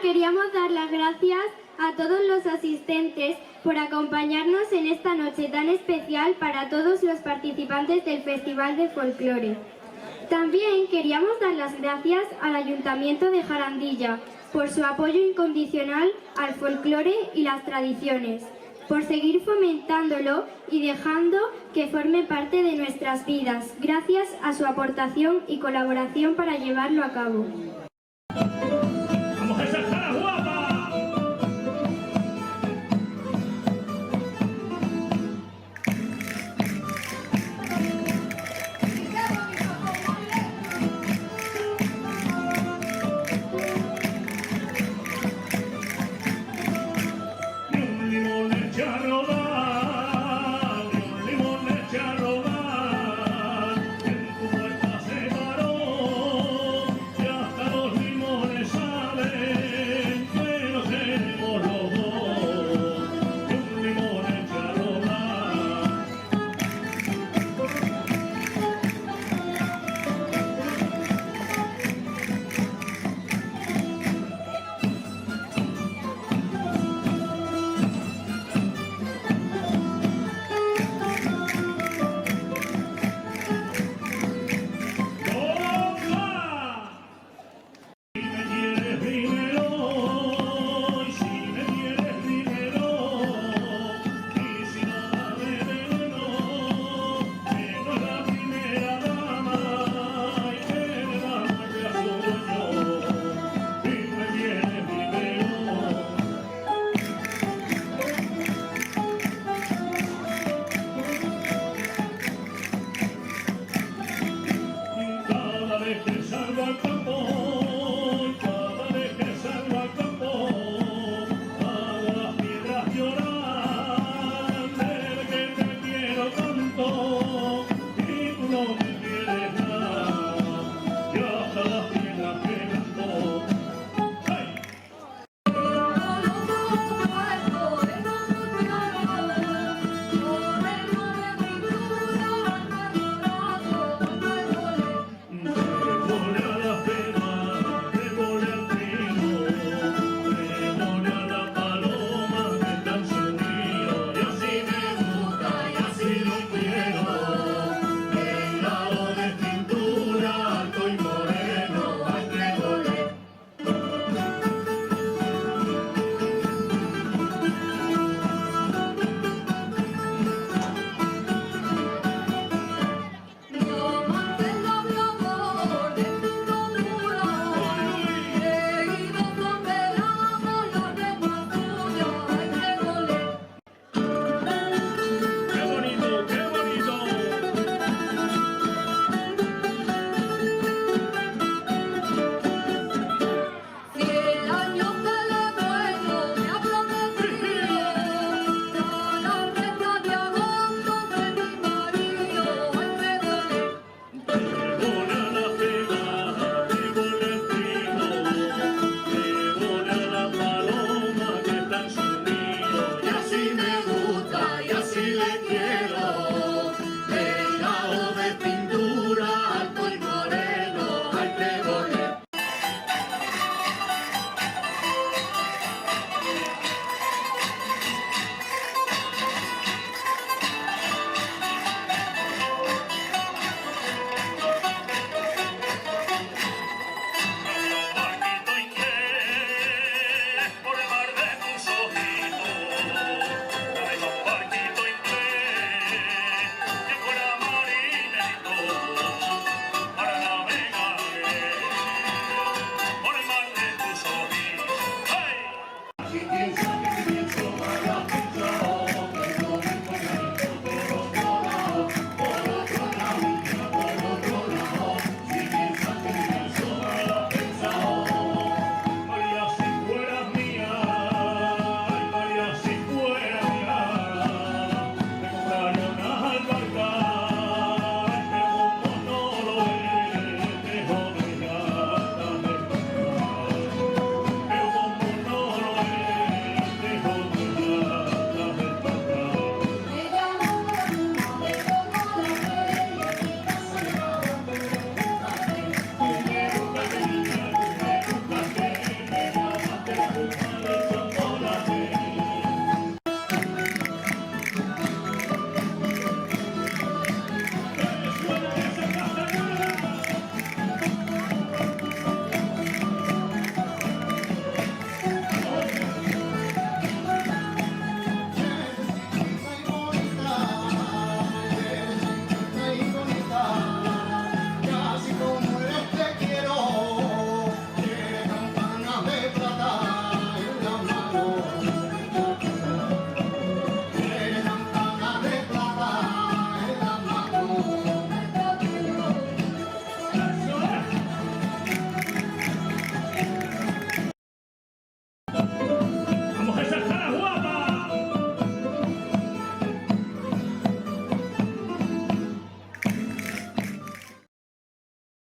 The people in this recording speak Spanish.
queríamos dar las gracias a todos los asistentes por acompañarnos en esta noche tan especial para todos los participantes del Festival de Folclore. También queríamos dar las gracias al Ayuntamiento de Jarandilla por su apoyo incondicional al folclore y las tradiciones, por seguir fomentándolo y dejando que forme parte de nuestras vidas, gracias a su aportación y colaboración para llevarlo a cabo.